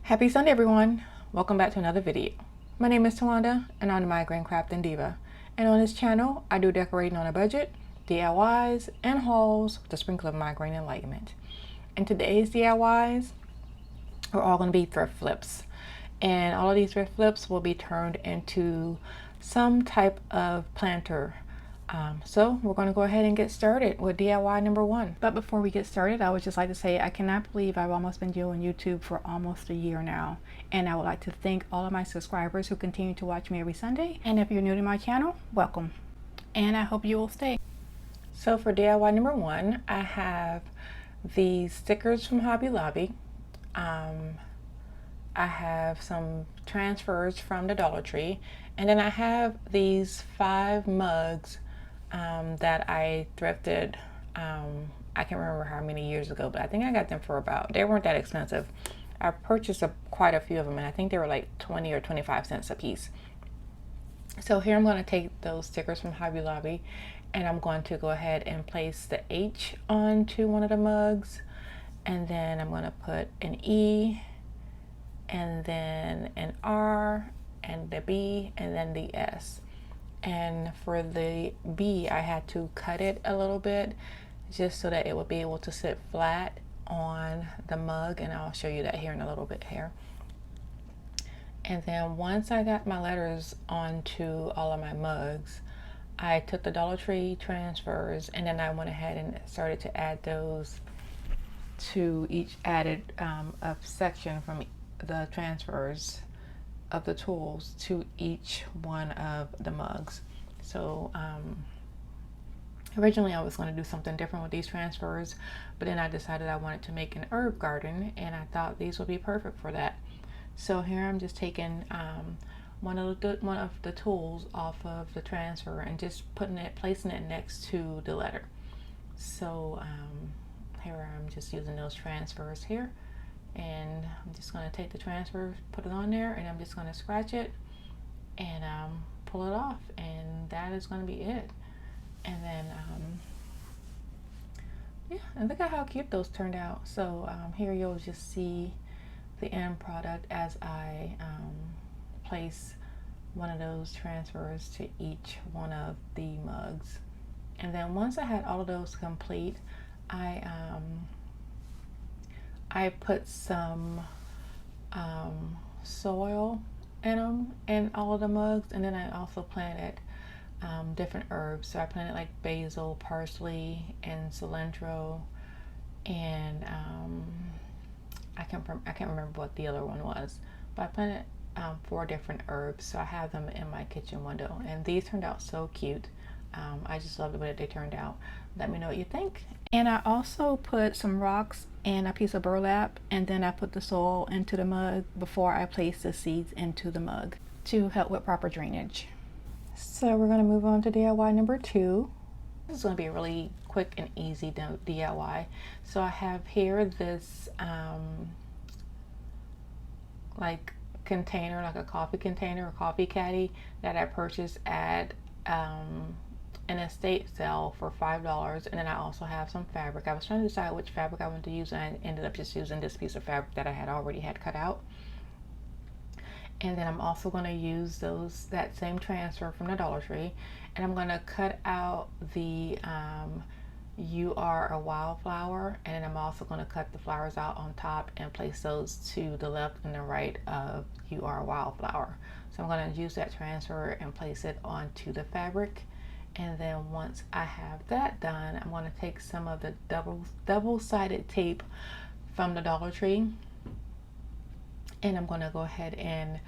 Happy Sunday, everyone. Welcome back to another video. My name is Tawanda, and I'm the Migraine Crafting Diva. And on this channel, I do decorating on a budget, DIYs, and hauls with a sprinkle of migraine enlightenment. And today's DIYs are all going to be thrift flips. And all of these thrift flips will be turned into some type of planter. So we're going to go ahead and get started with DIY number one. But before we get started, I would just like to say I cannot believe I've almost been doing YouTube for almost a year now. And I would like to thank all of my subscribers who continue to watch me every Sunday. And if you're new to my channel, welcome. And I hope you will stay. So for DIY number one, I have these stickers from Hobby Lobby. I have some transfers from the Dollar Tree. And then I have these 5 mugs that I thrifted. I can't remember how many years ago, but I think I got them for they weren't that expensive. I purchased quite a few of them, and I think they were like 20 or 25 cents a piece. So here I'm going to take those stickers from Hobby Lobby, and I'm going to go ahead and place the H onto one of the mugs, and then I'm going to put an E, and then an R, and the B, and then the S. And for the B, I had to cut it a little bit just so that it would be able to sit flat on the mug, and I'll show you that here in a little bit here. And then once I got my letters onto all of my mugs, I took the Dollar Tree transfers, and then I went ahead and started to add those to each added section from the transfers of the tools to each one of the mugs. So originally I was going to do something different with these transfers, but then I decided I wanted to make an herb garden, and I thought these would be perfect for that. So here I'm just taking one of the tools off of the transfer and just placing it next to the letter. So here I'm just using those transfers here. And I'm just going to take the transfer, put it on there, and I'm just going to scratch it and pull it off, and that is going to be it. And then yeah, and look at how cute those turned out. So here you'll just see the end product as I place one of those transfers to each one of the mugs. And then once I had all of those complete, I put some soil in them in all of the mugs, and then I also planted different herbs. So I planted like basil, parsley, and cilantro, and I can't remember what the other one was, but I planted 4 different herbs. So I have them in my kitchen window, and these turned out so cute. I just love the way that they turned out. Let me know what you think. And I also put some rocks and a piece of burlap, and then I put the soil into the mug before I place the seeds into the mug to help with proper drainage. So we're going to move on to DIY number 2. This is going to be a really quick and easy DIY. So I have here this like container, like a coffee container or coffee caddy that I purchased at an estate sale for $5, and then I also have some fabric. I was trying to decide which fabric I wanted to use, and I ended up just using this piece of fabric that I already had cut out. And then I'm also going to use that same transfer from the Dollar Tree, and I'm going to cut out the You Are a Wildflower, and then I'm also going to cut the flowers out on top and place those to the left and the right of You Are a Wildflower. So I'm going to use that transfer and place it onto the fabric. And then once I have that done, I'm going to take some of the double-sided tape from the Dollar Tree, and I'm going to go ahead and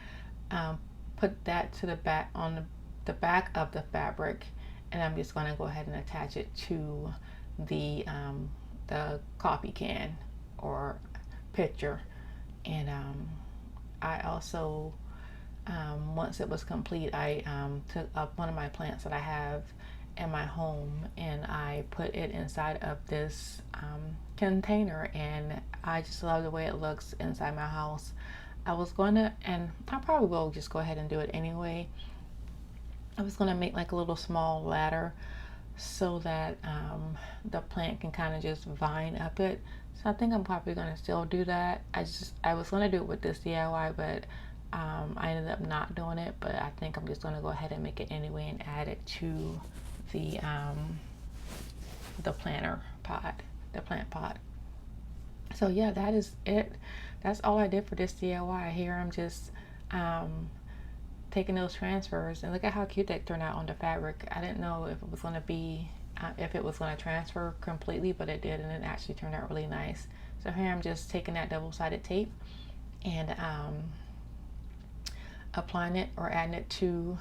put that to the back on the back of the fabric, and I'm just going to go ahead and attach it to the coffee can or pitcher. And I also once it was complete, I took up one of my plants that I have in my home, and I put it inside of this container, and I just love the way it looks inside my house. I was going to, and I probably will just go ahead and do it anyway. I was going to make like a little small ladder so that the plant can kind of just vine up it. So I think I'm probably going to still do that. I was going to do it with this DIY, but I ended up not doing it. But I think I'm just going to go ahead and make it anyway and add it to the planter pot, the plant pot. So yeah, that is it. That's all I did for this DIY. Here I'm just taking those transfers, and look at how cute that turned out on the fabric. I didn't know if it was going to be if it was going to transfer completely, but it did, and it actually turned out really nice. So here I'm just taking that double-sided tape and applying it or adding it to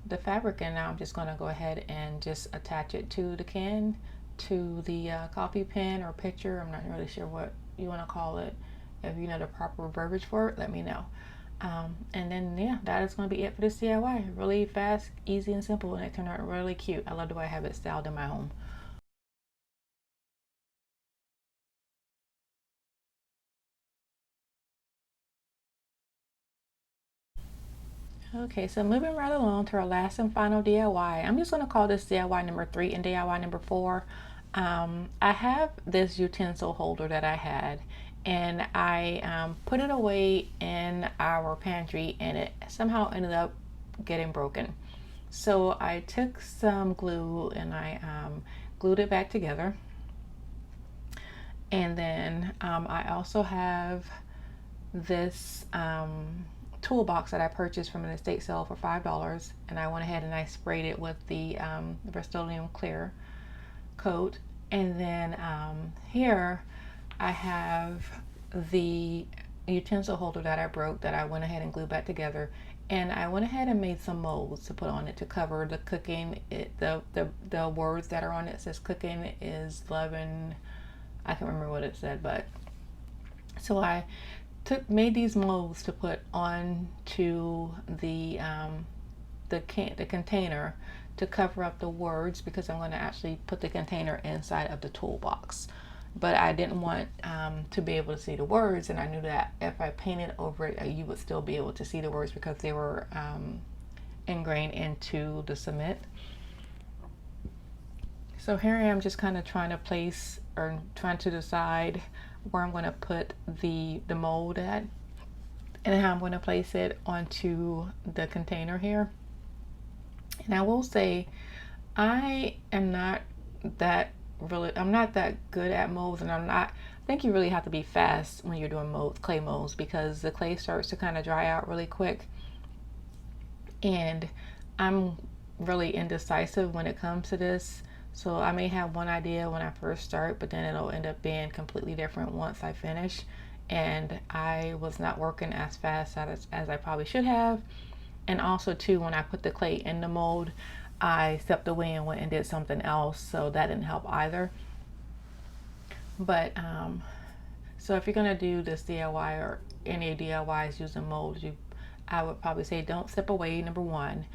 the fabric, and now I'm just going to go ahead and just attach it to the can, to the coffee pen or pitcher. I'm not really sure what you want to call it. If you know the proper verbiage for it, let me know. And then yeah, that is going to be it for this DIY. Really fast, easy, and simple, and it turned out really cute. I love the way I have it styled in my home. Okay, so moving right along to our last and final DIY. I'm just going to call this DIY number 3 and DIY number 4. I have this utensil holder that I had, and I put it away in our pantry, and it somehow ended up getting broken. So I took some glue and I glued it back together. And then I also have this toolbox that I purchased from an estate sale for $5, and I went ahead and I sprayed it with the Rust-Oleum clear coat. And then here I have the utensil holder that I broke that I went ahead and glued back together, and I went ahead and made some molds to put on it to cover the cooking. The words that are on it says cooking is loving. I can't remember what it said, but so I made these molds to put on to the container to cover up the words, because I'm going to actually put the container inside of the toolbox. But I didn't want to be able to see the words, and I knew that if I painted over it, you would still be able to see the words because they were ingrained into the cement. So here I am just kind of trying to place, or trying to decide where I'm going to put the mold at and how I'm going to place it onto the container here. And I will say I am not that I'm not that good at molds, and I think you really have to be fast when you're doing clay molds, because the clay starts to kind of dry out really quick, and I'm really indecisive when it comes to this. So I may have one idea when I first start, but then it'll end up being completely different once I finish, and I was not working as fast as I probably should have. And also too, when I put the clay in the mold, I stepped away and went and did something else, so that didn't help either. But so if you're gonna do this DIY or any DIYs using molds, I would probably say don't step away, number one,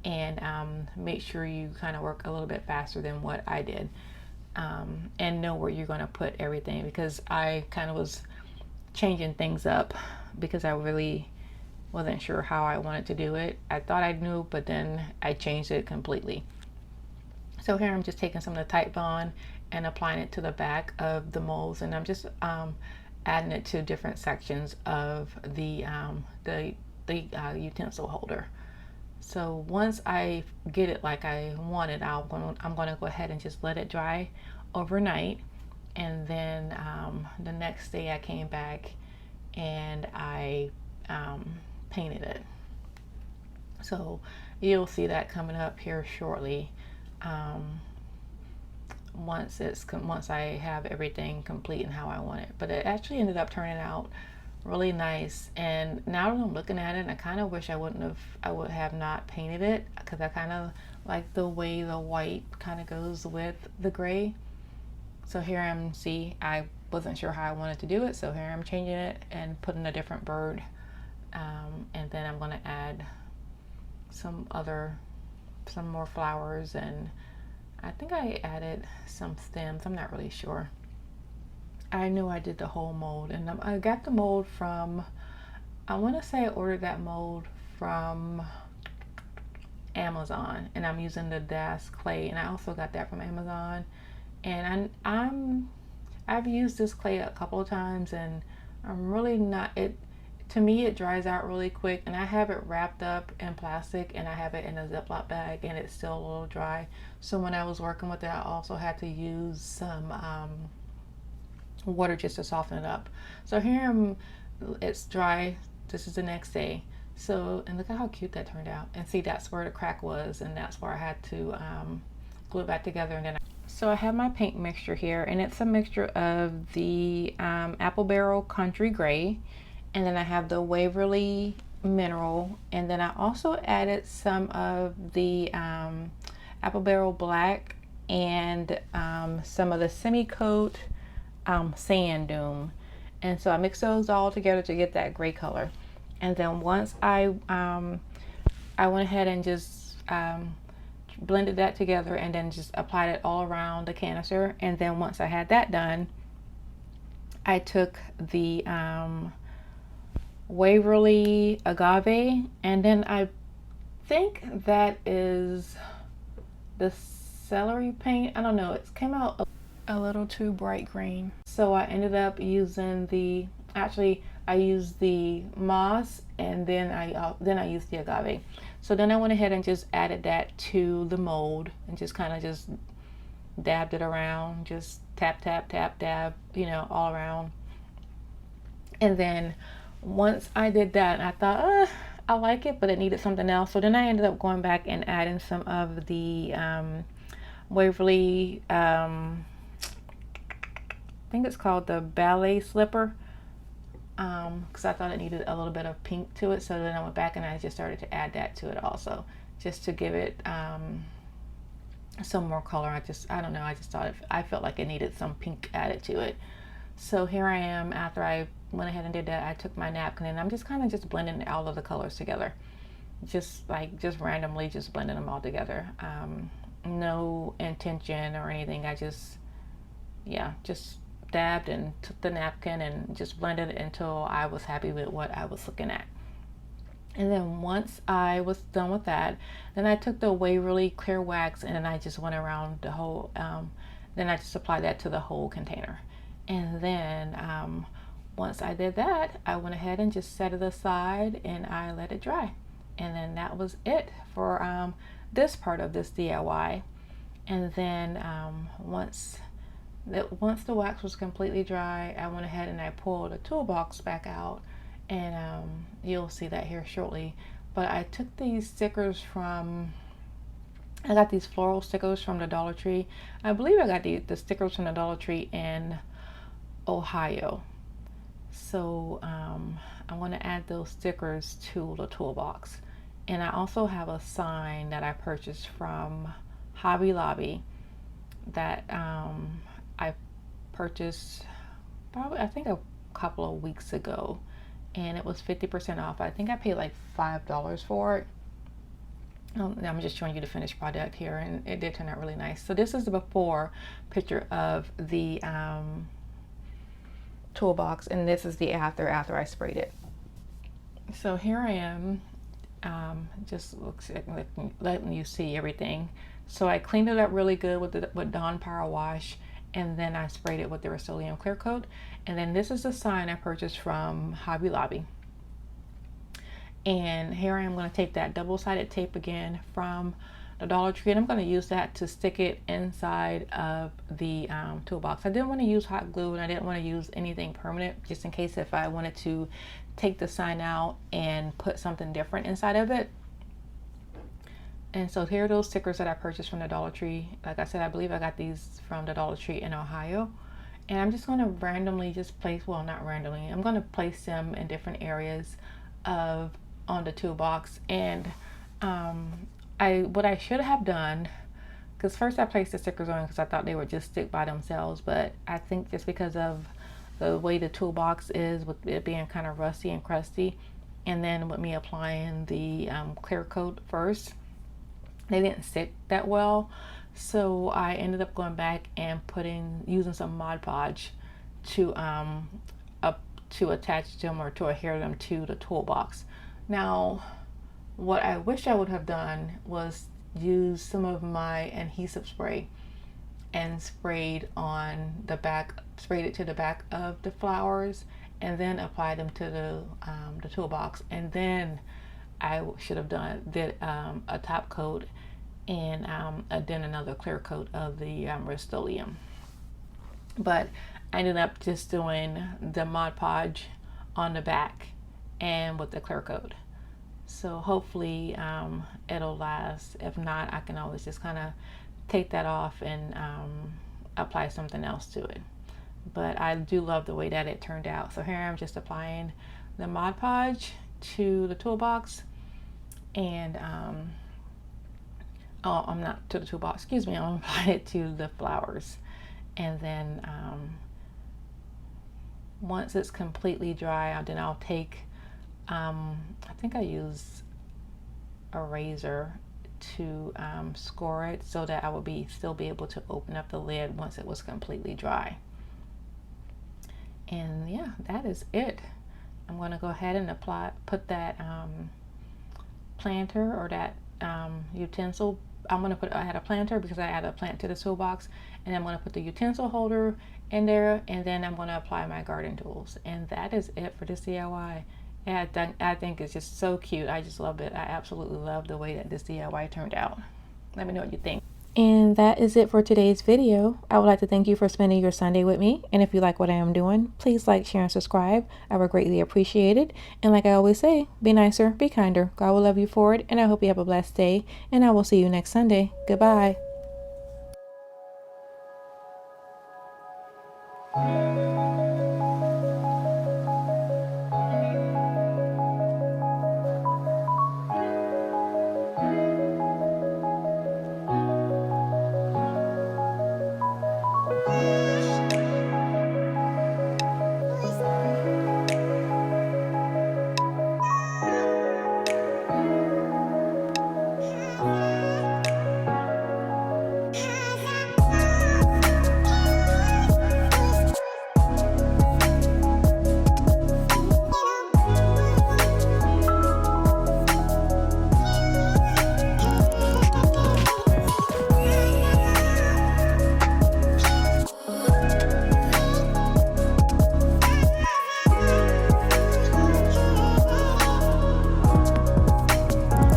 and make sure you kind of work a little bit faster than what I did, and know where you're gonna put everything, because I kind of was changing things up because I really wasn't sure how I wanted to do it. I thought I knew, but then I changed it completely. So here I'm just taking some of the Titebond and applying it to the back of the molds, and I'm just adding it to different sections of the utensil holder. So once I get it like I want it, I'm going to go ahead and just let it dry overnight, and then the next day I came back and I painted it. So you'll see that coming up here shortly, once I have everything complete and how I want it. But it actually ended up turning out really nice, and now that I'm looking at it, I kind of wish I would have not painted it, because I kind of like the way the white kind of goes with the gray. So here I wasn't sure how I wanted to do it, so here I'm changing it and putting a different bird. And then I'm going to add some more flowers, and I think I added some stems. I'm not really sure. I knew I did the whole mold, and I got the mold from, I want to say I ordered that mold from Amazon, and I'm using the Das clay, and I also got that from Amazon. And I've used this clay a couple of times and I'm really not, to me it dries out really quick, and I have it wrapped up in plastic and I have it in a Ziploc bag and it's still a little dry. So when I was working with it, I also had to use some water just to soften it up. So here it's dry. This is the next day. So, and look at how cute that turned out. And see, that's where the crack was, and that's where I had to glue it back together. And then so I have my paint mixture here, and it's a mixture of the Apple Barrel Country Gray, and then I have the Waverly Mineral, and then I also added some of the Apple Barrel Black and some of the Semi-Coat Sand Dune. And so I mix those all together to get that gray color. And then once I went ahead and just blended that together and then just applied it all around the canister. And then once I had that done, I took the Waverly Agave, and then I think that is the celery paint. I don't know, it came out a little too bright green. So I ended up using the, actually I used the moss, and then I used the agave. So then I went ahead and just added that to the mold and just kind of just dabbed it around, just tap, tap, tap, dab, you know, all around. And then once I did that, I thought, I like it, but it needed something else. So then I ended up going back and adding some of the Waverly, I think it's called the Ballet Slipper, because I thought it needed a little bit of pink to it. So then I went back and I just started to add that to it also, just to give it some more color. I don't know, I just thought I felt like it needed some pink added to it. So here I am, after I went ahead and did that, I took my napkin and I'm just kind of just blending all of the colors together, just randomly just blending them all together. No intention or anything. I just dabbed and took the napkin and just blended it until I was happy with what I was looking at. And then once I was done with that, then I took the Waverly clear wax and then I just went around the whole, then I just applied that to the whole container. And then once I did that, I went ahead and just set it aside and I let it dry. And then that was it for this part of this DIY. And then once the wax was completely dry, I went ahead and I pulled a toolbox back out, and you'll see that here shortly. But I took these stickers I got these floral stickers from the Dollar Tree. I believe I got the stickers from the Dollar Tree in Ohio. So I'm going to add those stickers to the toolbox. And I also have a sign that I purchased from Hobby Lobby that I purchased probably, I think, a couple of weeks ago, and it was 50% off. I think I paid like $5 for it. I'm just showing you the finished product here, and it did turn out really nice. So this is the before picture of the toolbox, and this is the after I sprayed it. So here I am, just looks like letting you see everything. So I cleaned it up really good with Dawn Power Wash, and then I sprayed it with the Rust-Oleum Clear Coat. And then this is the sign I purchased from Hobby Lobby. And here I am going to take that double-sided tape again from the Dollar Tree, and I'm going to use that to stick it inside of the toolbox. I didn't want to use hot glue, and I didn't want to use anything permanent, just in case if I wanted to take the sign out and put something different inside of it. And so here are those stickers that I purchased from the Dollar Tree. Like I said, I believe I got these from the Dollar Tree in Ohio. And I'm just going to randomly just place, well, not randomly, I'm going to place them in different areas on the toolbox. And what I should have done, because first I placed the stickers on because I thought they would just stick by themselves, but I think just because of the way the toolbox is, with it being kind of rusty and crusty, and then with me applying the clear coat first, they didn't stick that well. So I ended up going back and using some Mod Podge to attach them or to adhere them to the toolbox. Now, what I wish I would have done was use some of my adhesive spray and sprayed it to the back of the flowers, and then applied them to the toolbox. And then I should have did a top coat and then another clear coat of the Rust-Oleum. But I ended up just doing the Mod Podge on the back and with the clear coat. So hopefully it'll last. If not, I can always just kind of take that off and apply something else to it. But I do love the way that it turned out. So here I'm just applying the Mod Podge to the toolbox, and I'm not to the toolbox, excuse me, I'm applying it to the flowers. And then once it's completely dry, then I'll take, I think I use a razor to score it so that I would still be able to open up the lid once it was completely dry. And yeah, that is it. I'm going to go ahead and put that planter, or that utensil. I had a planter because I added a plant to the toolbox, and I'm going to put the utensil holder in there, and then I'm going to apply my garden tools. And that is it for this DIY. And I think it's just so cute. I just love it. I absolutely love the way that this DIY turned out. Let me know what you think. And that is it for today's video. I would like to thank you for spending your Sunday with me. And if you like what I am doing, please like, share, and subscribe. I would greatly appreciate it. And like I always say, be nicer, be kinder. God will love you for it. And I hope you have a blessed day. And I will see you next Sunday. Goodbye.